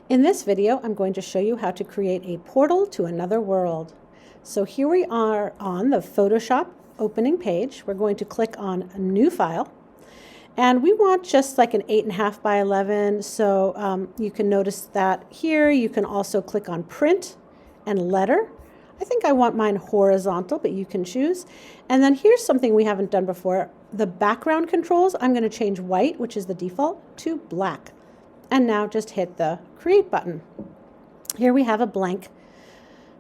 In this video, I'm going to show you how to create a portal to another world. So here we are on the Photoshop opening page. We're going to click on a new file. And we want just like an 8.5 by 11. So you can notice that here. You can also click on print and letter. I think I want mine horizontal, but you can choose. And then here's something we haven't done before. The background controls, I'm going to change white, which is the default, to black. And now just hit the create button. Here we have a blank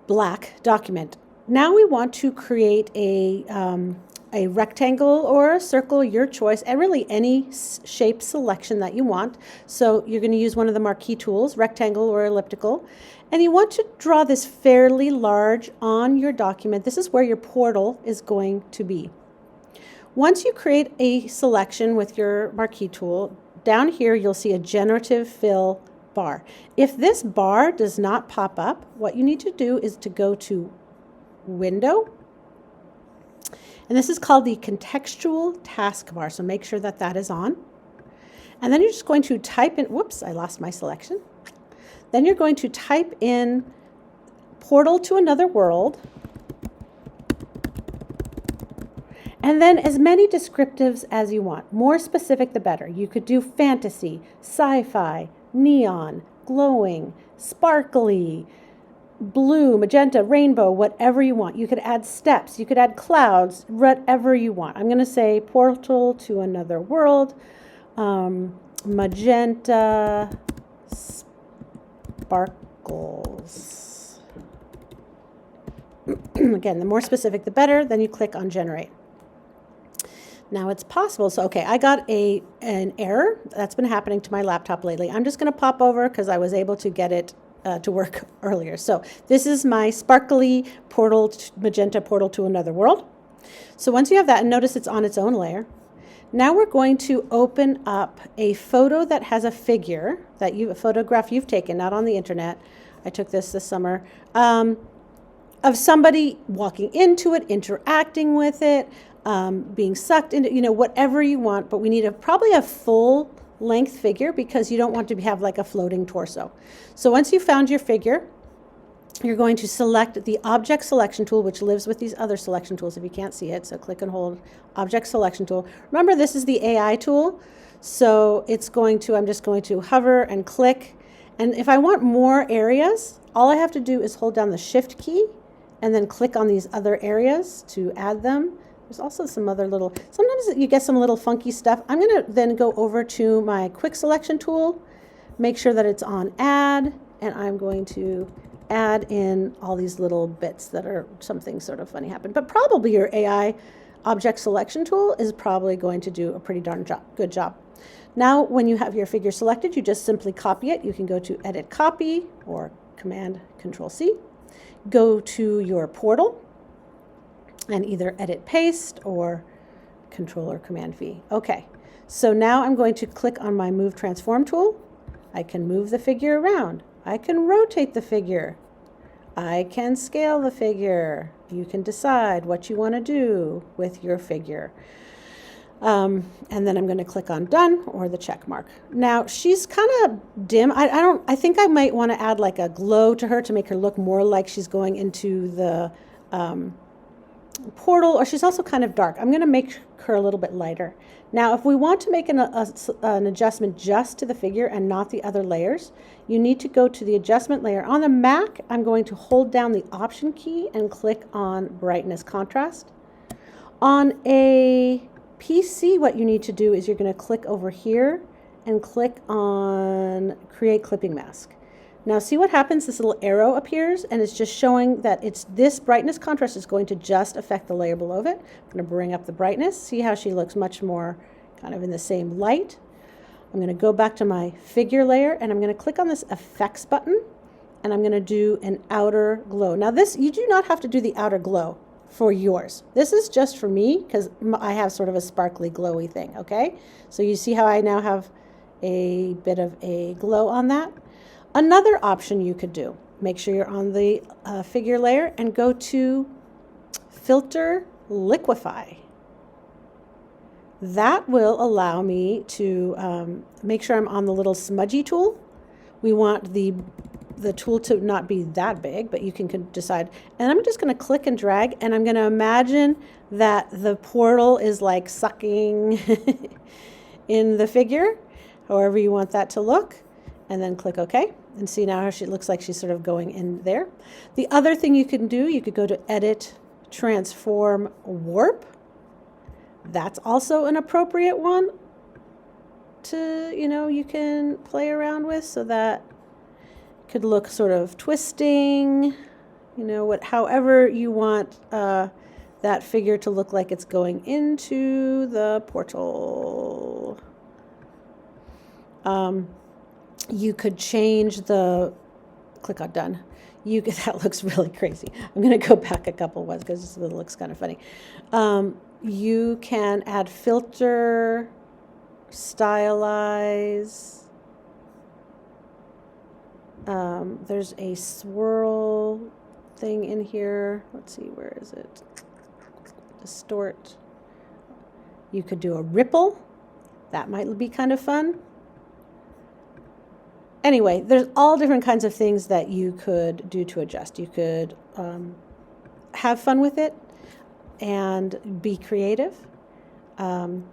black document. Now we want to create a rectangle or a circle, your choice, and really any shape selection that you want. So you're going to use one of the marquee tools, rectangle or elliptical, and you want to draw this fairly large on your document. This is where your portal is going to be. Once you create a selection with your marquee tool, down here you'll see a generative fill bar. If this bar does not pop up, what you need to do is to go to Window, and this is called the contextual taskbar, so make sure that that is on. And then you're just going to type in, whoops, I lost my selection. Then you're going to type in portal to another world, and then as many descriptives as you want. More specific, the better. You could do fantasy, sci-fi, neon, glowing, sparkly, blue, magenta, rainbow, whatever you want. You could add steps, you could add clouds, whatever you want. I'm going to say portal to another world, magenta, sparkles. Again, the more specific, the better. Then you click on generate. Now it's possible. So, okay, I got an error that's been happening to my laptop lately. I'm just going to pop over because I was able to get it to work earlier. So this is my sparkly portal, magenta portal to another world. So once you have that, and notice it's on its own layer, now we're going to open up a photo that has a figure, a photograph you've taken, not on the internet. I took this summer, of somebody walking into it, interacting with it, being sucked into, whatever you want, but we need probably a full length figure because you don't want to have like a floating torso. So once you found your figure, you're going to select the object selection tool, which lives with these other selection tools if you can't see it. So click and hold object selection tool. Remember, this is the AI tool. So I'm just going to hover and click. And if I want more areas, all I have to do is hold down the shift key and then click on these other areas to add them. There's also some other sometimes you get some little funky stuff. I'm going to then go over to my quick selection tool, make sure that it's on add, and I'm going to add in all these little bits that are something sort of funny happened. But probably your AI object selection tool is probably going to do a pretty darn good job. Now, when you have your figure selected, you just simply copy it. You can go to edit copy or command control C, go to your portal, and either edit paste or control or command V. Okay, so now I'm going to click on my move transform tool. I can move the figure around. I can rotate the figure. I can scale the figure. You can decide what you want to do with your figure. And then I'm going to click on done or the check mark. Now she's kind of dim. I think I might want to add like a glow to her to make her look more like she's going into the portal, or she's also kind of dark. I'm going to make her a little bit lighter. Now, if we want to make an adjustment just to the figure and not the other layers, you need to go to the adjustment layer. On the Mac, I'm going to hold down the Option key and click on Brightness Contrast. On a PC, what you need to do is you're going to click over here and click on Create Clipping Mask. Now see what happens? This little arrow appears and it's just showing that this brightness contrast is going to just affect the layer below it. I'm going to bring up the brightness. See how she looks much more kind of in the same light. I'm going to go back to my figure layer and I'm going to click on this effects button and I'm going to do an outer glow. Now you do not have to do the outer glow for yours. This is just for me because I have sort of a sparkly glowy thing, okay? So you see how I now have a bit of a glow on that. Another option you could do, make sure you're on the figure layer and go to Filter Liquify. That will allow me to make sure I'm on the little smudgy tool, we want the tool to not be that big, but you can decide. And I'm just going to click and drag, and I'm going to imagine that the portal is like sucking in the figure, however you want that to look, and then click OK. And see now how she looks like she's sort of going in there. The other thing you can do, you could go to Edit, Transform, Warp. That's also an appropriate one to, you can play around with, so that could look sort of twisting, however you want that figure to look like it's going into the portal. You could change click on done. That looks really crazy. I'm going to go back a couple ones because it looks kind of funny. You can add filter, stylize. There's a swirl thing in here. Let's see, where is it? Distort. You could do a ripple. That might be kind of fun. Anyway, there's all different kinds of things that you could do to adjust. You could have fun with it and be creative and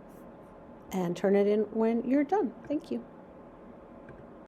turn it in when you're done. Thank you.